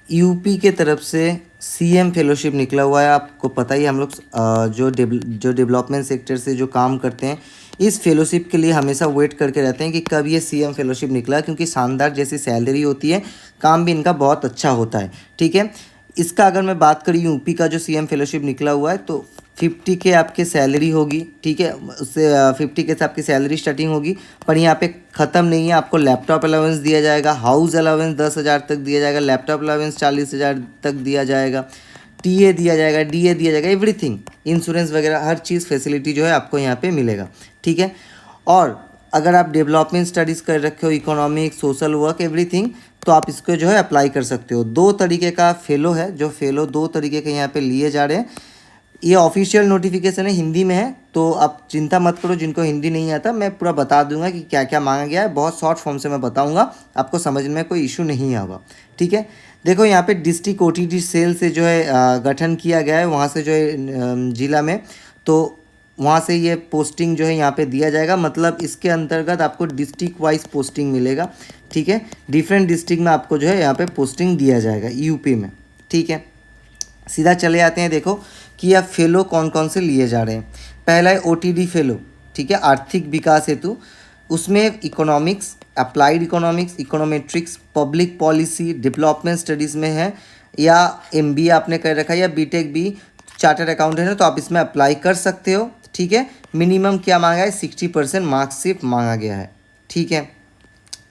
UP के तरफ से सीएम फेलोशिप निकला हुआ है। आपको पता ही है, हम लोग जो डेवलपमेंट सेक्टर से जो काम करते हैं, इस फेलोशिप के लिए हमेशा वेट करके रहते हैं कि कब ये सीएम फेलोशिप निकला, क्योंकि शानदार जैसी सैलरी होती है, काम भी इनका बहुत अच्छा होता है। ठीक है, इसका अगर मैं बात करूँ यूपी का जो सीएम फेलोशिप निकला हुआ है, तो 50 के आपके सैलरी होगी। ठीक है, उससे 50 के से आपकी सैलरी स्टार्टिंग होगी। पर यहाँ पे ख़त्म नहीं है, आपको लैपटॉप अलाउंस दिया जाएगा, हाउस अलाउंस 10,000 तक दिया जाएगा, लैपटॉप अलाउंस 40,000 तक दिया जाएगा, टीए दिया जाएगा, डीए दिया जाएगा, एवरीथिंग, इंश्योरेंस वगैरह हर चीज़ फैसिलिटी जो है आपको यहाँ पे मिलेगा। ठीक है, और अगर आप डेवलपमेंट स्टडीज़ कर रखे हो, इकोनॉमिक्स, सोशल वर्क, एवरीथिंग, तो आप इसको जो है अप्लाई कर सकते हो। दो तरीके का फेलो है, जो फेलो दो तरीके के यहाँ पे लिए जा रहे हैं। ये ऑफिशियल नोटिफिकेशन है, हिंदी में है, तो आप चिंता मत करो। जिनको हिंदी नहीं आता, मैं पूरा बता दूंगा कि क्या क्या मांगा गया है, बहुत शॉर्ट फॉर्म से मैं बताऊंगा, आपको समझ में कोई इशू नहीं आएगा। ठीक है, देखो यहाँ पे डिस्ट्रिक्ट ओटीटी सेल से जो है गठन किया गया है, वहाँ से जो है जिला में, तो वहाँ से ये पोस्टिंग जो है यहाँ पे दिया जाएगा। मतलब इसके अंतर्गत आपको डिस्ट्रिक्ट वाइज पोस्टिंग मिलेगा। ठीक है, डिफरेंट डिस्ट्रिक्ट में आपको जो है यहाँ पे पोस्टिंग दिया जाएगा यूपी में। ठीक है, सीधा चले आते हैं, देखो कि यह फेलो कौन कौन से लिए जा रहे हैं। पहला है ओटीडी फेलो। ठीक है, आर्थिक विकास हेतु। उसमें economics, applied economics, econometrics, public policy, development studies में है, या एमबीए आपने कर रखा है, या बीटेक भी चार्टर्ड अकाउंटेंट है, तो आप इसमें अप्लाई कर सकते हो। ठीक है, मिनिमम क्या मांगा है, 60% मार्क्सिट मांगा गया है। ठीक है,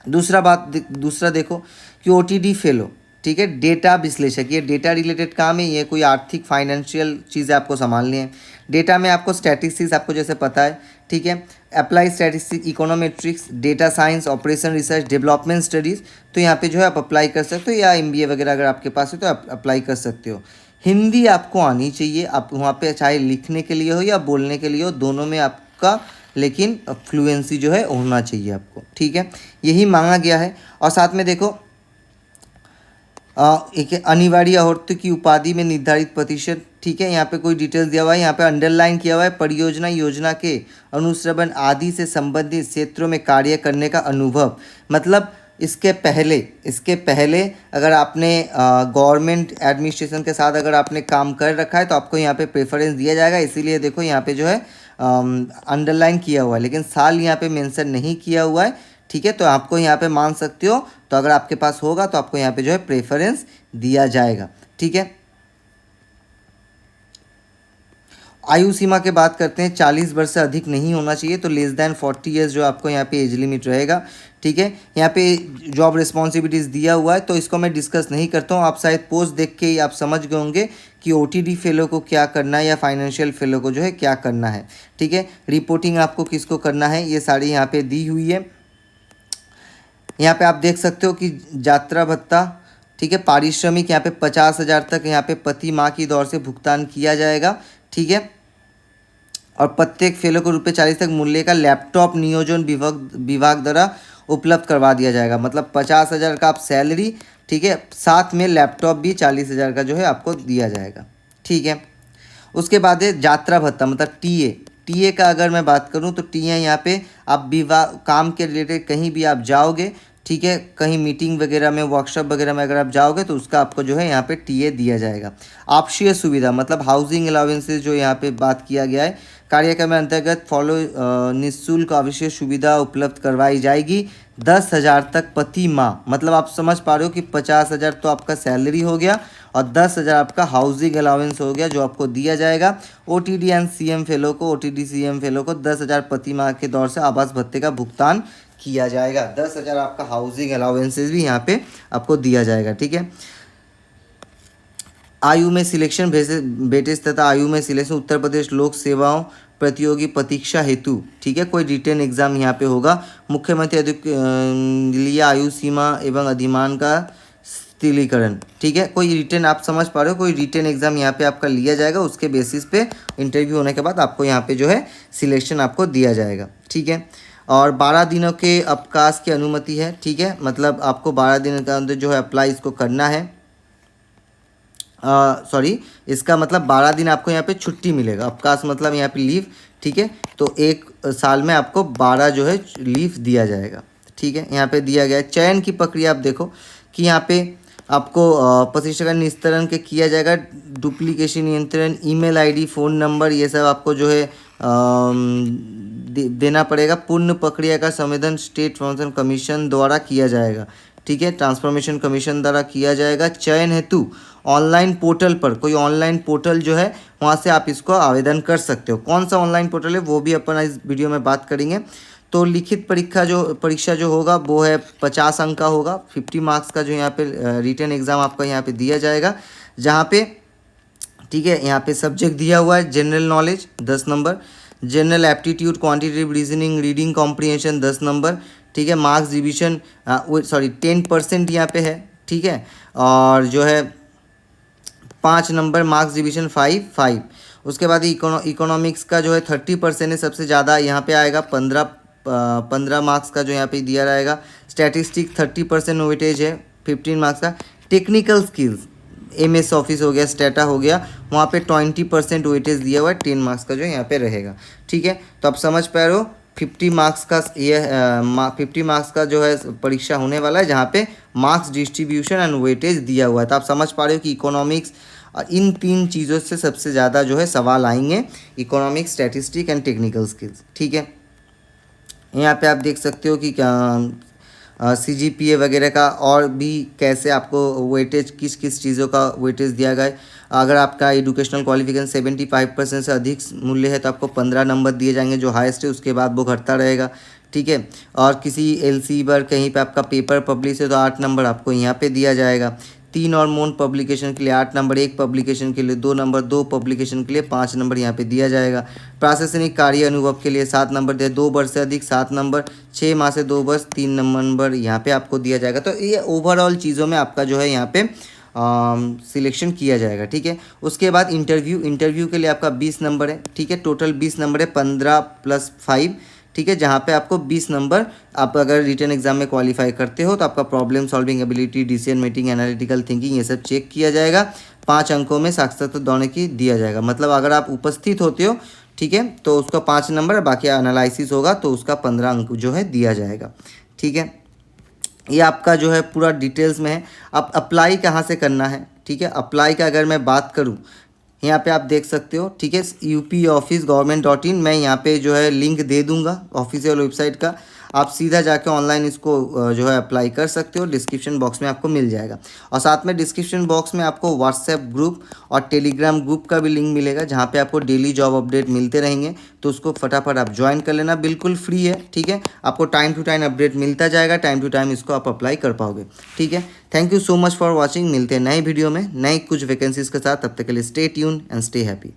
दूसरा देखो कि ओटीडी फेलो, ठीक है, डेटा विश्लेषक, ये डेटा रिलेटेड काम है, ये कोई आर्थिक फाइनेंशियल चीज़ें आपको संभालनी है। डेटा में आपको स्टैटिस्टिक्स, आपको जैसे पता है। ठीक है, apply statistics, econometrics, data science, operation research, development studies, तो यहाँ पे जो है आप अप्लाई कर सकते हो, या एमबीए वगैरह अगर आपके पास है तो आप अप्लाई कर सकते हो। हिंदी आपको आनी चाहिए, आप वहाँ पे चाहे लिखने के लिए हो या बोलने के लिए हो, दोनों में आपका, लेकिन फ्लुएंसी जो है होना चाहिए आपको। ठीक है, यही मांगा गया है। और साथ में देखो एक अनिवार्य अहोर्त की उपाधि में निर्धारित प्रतिशत। ठीक है, यहाँ पे कोई डिटेल्स दिया हुआ है, यहाँ पे अंडरलाइन किया हुआ है, परियोजना योजना के अनुश्रवण आदि से संबंधित क्षेत्रों में कार्य करने का अनुभव। मतलब इसके पहले अगर आपने गवर्नमेंट एडमिनिस्ट्रेशन के साथ अगर आपने काम कर रखा है, तो आपको यहाँ पे प्रेफरेंस दिया जाएगा। इसीलिए देखो यहाँ पे जो है अंडरलाइन किया हुआ है, लेकिन साल यहाँ पे मेंशन नहीं किया हुआ है। ठीक है, तो आपको यहाँ पे मान सकते हो, तो अगर आपके पास होगा तो आपको यहाँ पे जो है प्रेफरेंस दिया जाएगा। ठीक है, आयु सीमा की बात करते हैं, 40 वर्ष से अधिक नहीं होना चाहिए, तो लेस दैन 40 ईयर्स जो आपको यहाँ पे एज लिमिट रहेगा। ठीक है, यहाँ पे जॉब रिस्पॉन्सिबिलिटीज़ दिया हुआ है, तो इसको मैं डिस्कस नहीं करता हूँ। आप शायद पोस्ट देख के ही आप समझ गए होंगे कि ओटीडी फेलो को क्या करना है, या फाइनेंशियल फेलो को जो है क्या करना है। ठीक है, रिपोर्टिंग आपको किसको करना है, ये सारी यहाँ पे दी हुई है। यहाँ पे आप देख सकते हो कि यात्रा भत्ता, ठीक है, पारिश्रमिक यहाँ पे 50,000 तक यहाँ पे प्रति माह की दौर से भुगतान किया जाएगा। ठीक है, और प्रत्येक फेलो को ₹40 तक मूल्य का लैपटॉप नियोजन विभाग द्वारा उपलब्ध करवा दिया जाएगा। मतलब 50,000 का आप सैलरी, ठीक है, साथ में लैपटॉप भी 40,000 का जो है आपको दिया जाएगा। ठीक है, उसके बाद है यात्रा भत्ता, मतलब टीए का अगर मैं बात करूं तो टीए यहाँ पे आप विवाह काम के रिलेटेड कहीं भी आप जाओगे, ठीक है, कहीं मीटिंग वगैरह में, वर्कशॉप वगैरह में अगर आप जाओगे, तो उसका आपको जो है यहाँ पे टीए दिया जाएगा। आवासीय सुविधा, मतलब हाउसिंग अलाउंसेस जो यहाँ पे बात किया गया है, कार्यक्रम में अंतर्गत निःशुल्क आवासीय सुविधा उपलब्ध करवाई जाएगी 10,000 तक प्रति माह। मतलब आप समझ पा रहे हो कि 50,000 तो आपका सैलरी हो गया, और 10,000 आपका हाउसिंग अलाउंस हो गया, जो आपको दिया जाएगा। ओटीडी एंड सीएम फेलो को, ओटीडी सीएम फेलो को 10,000 प्रति माह के दौर से आवास भत्ते का भुगतान किया जाएगा। 10,000 आपका हाउसिंग अलाउंसेस भी यहाँ पे आपको दिया जाएगा। ठीक है, आयु में सिलेक्शन बेटेज तथा आयु में सिलेक्शन उत्तर प्रदेश लोक सेवाओं प्रतियोगी प्रतीक्षा हेतु, ठीक है, कोई रिटर्न एग्जाम यहाँ पे होगा। मुख्यमंत्री लिए आयु सीमा एवं अधिमान का स्थिरीकरण, ठीक है, कोई रिटर्न, आप समझ पा रहे हो, कोई रिटर्न एग्जाम यहाँ पे आपका लिया जाएगा, उसके बेसिस पे इंटरव्यू होने के बाद आपको यहाँ पे जो है सिलेक्शन आपको दिया जाएगा। ठीक है, और 12 दिनों के अवकाश की अनुमति है। ठीक है, मतलब आपको 12 दिन के अंदर जो है अप्लाई इसको करना है। सॉरी, इसका मतलब 12 दिन आपको यहाँ पे छुट्टी मिलेगा। अवकाश मतलब यहाँ पे लीव। ठीक है, तो एक साल में आपको 12 जो है लीव दिया जाएगा। ठीक है, यहाँ पे दिया गया है। चयन की प्रक्रिया आप देखो कि यहाँ पे आपको 25% का निस्तारण के किया जाएगा। डुप्लीकेशन नियंत्रण, ईमेल आईडी, फ़ोन नंबर, ये सब आपको जो है देना पड़ेगा। पूर्ण प्रक्रिया का संवेदन स्टेट ट्रांसफॉर्मेशन कमीशन द्वारा किया जाएगा, ठीक है, ट्रांसफॉर्मेशन कमीशन द्वारा किया जाएगा। चयन हेतु ऑनलाइन पोर्टल पर, कोई ऑनलाइन पोर्टल जो है वहाँ से आप इसको आवेदन कर सकते हो। कौन सा ऑनलाइन पोर्टल है वो भी अपन इस वीडियो में बात करेंगे। तो लिखित परीक्षा जो होगा वो है 50 अंक का होगा। 50 मार्क्स का जो यहाँ पे रिटन एग्ज़ाम आपका यहाँ पे दिया जाएगा, जहाँ पे, ठीक है, यहाँ पे सब्जेक्ट दिया हुआ है general knowledge 10 number, general aptitude, quantitative reasoning, reading comprehension 10 number, ठीक है। मार्क्स डिवीजन 10% यहाँ पे है, ठीक है। और जो है 5 नंबर मार्क्स डिवीजन 5। उसके बाद इकोनॉमिक्स का जो है 30% है, सबसे ज़्यादा यहाँ पे आएगा 15 मार्क्स का जो यहाँ पे दिया रहेगा। स्टैटिस्टिक 30% वेटेज है 15 मार्क्स का। टेक्निकल स्किल्स MS ऑफिस हो गया, स्टेटा हो गया, वहाँ पे 20% वेटेज दिया हुआ है, 10 मार्क्स का जो यहाँ पे रहेगा, ठीक है। तो आप समझ पा रहे हो 50 मार्क्स का ये 50 मार्क्स का जो है परीक्षा होने वाला है, जहाँ पे मार्क्स डिस्ट्रीब्यूशन एंड वेटेज दिया हुआ है। तो आप समझ पा रहे हो कि इकोनॉमिक्स, इन 3 चीज़ों से सबसे ज़्यादा जो है सवाल आएंगे, economics, statistic and technical skills, ठीक है। यहाँ पे आप देख सकते हो कि क्या CGPA वगैरह का और भी कैसे आपको वेटेज, किस किस चीज़ों का वेटेज दिया गया है। अगर आपका एजुकेशनल क्वालिफिकेशन 75% से अधिक मूल्य है तो आपको 15 नंबर दिए जाएंगे, जो हाईएस्ट है उसके बाद वो घटता रहेगा, ठीक है। और किसी LC पर कहीं पे आपका पेपर पब्लिश है तो 8 नंबर आपको यहाँ पे दिया जाएगा। 3 और मोन पब्लिकेशन के लिए 8 नंबर, 1 पब्लिकेशन के लिए 2 नंबर, 2 पब्लिकेशन के लिए 5 नंबर यहाँ पे दिया जाएगा। प्रशासनिक कार्य अनुभव के लिए 7 नंबर दिया, 2 वर्ष से अधिक 7 नंबर, 6 माह से 2 वर्ष 3 नंबर यहाँ पे आपको दिया जाएगा। तो ये ओवरऑल चीज़ों में आपका जो है यहाँ पे सिलेक्शन किया जाएगा, ठीक है। उसके बाद इंटरव्यू के लिए आपका 20 नंबर है, ठीक है, टोटल 20 नंबर है, 15 + 5, ठीक है, जहाँ पे आपको 20 नंबर, आप अगर रिटन एग्जाम में क्वालिफाई करते हो तो आपका problem solving ability, decision making, analytical thinking, ये सब चेक किया जाएगा। 5 अंकों में साक्षरता दौड़ने की दिया जाएगा, मतलब अगर आप उपस्थित होते हो, ठीक है, तो उसका 5 नंबर, बाकी एनालिसिस होगा तो उसका 15 अंक जो है दिया जाएगा, ठीक है। ये आपका जो है पूरा डिटेल्स में है। अब अप्लाई कहाँ से करना है, ठीक है। अप्लाई का अगर मैं बात करूँ, यहाँ पे आप देख सकते हो, ठीक है, upoffice.government.in, मैं यहाँ पे जो है लिंक दे दूंगा ऑफिशियल वेबसाइट का, आप सीधा जाके ऑनलाइन इसको जो है अप्लाई कर सकते हो। डिस्क्रिप्शन बॉक्स में आपको मिल जाएगा, और साथ में डिस्क्रिप्शन बॉक्स में आपको व्हाट्सएप ग्रुप और टेलीग्राम ग्रुप का भी लिंक मिलेगा, जहाँ पे आपको डेली जॉब अपडेट मिलते रहेंगे, तो उसको फटाफट आप ज्वाइन कर लेना, बिल्कुल फ्री है, ठीक है। आपको टाइम टू टाइम अपडेट मिलता जाएगा, टाइम टू टाइम इसको आप अप्लाई कर पाओगे, ठीक है। Thank you so much for watching. मिलते हैं नए वीडियो में नए कुछ वैकेंसीज के साथ, तब तक के लिए stay tune and stay happy.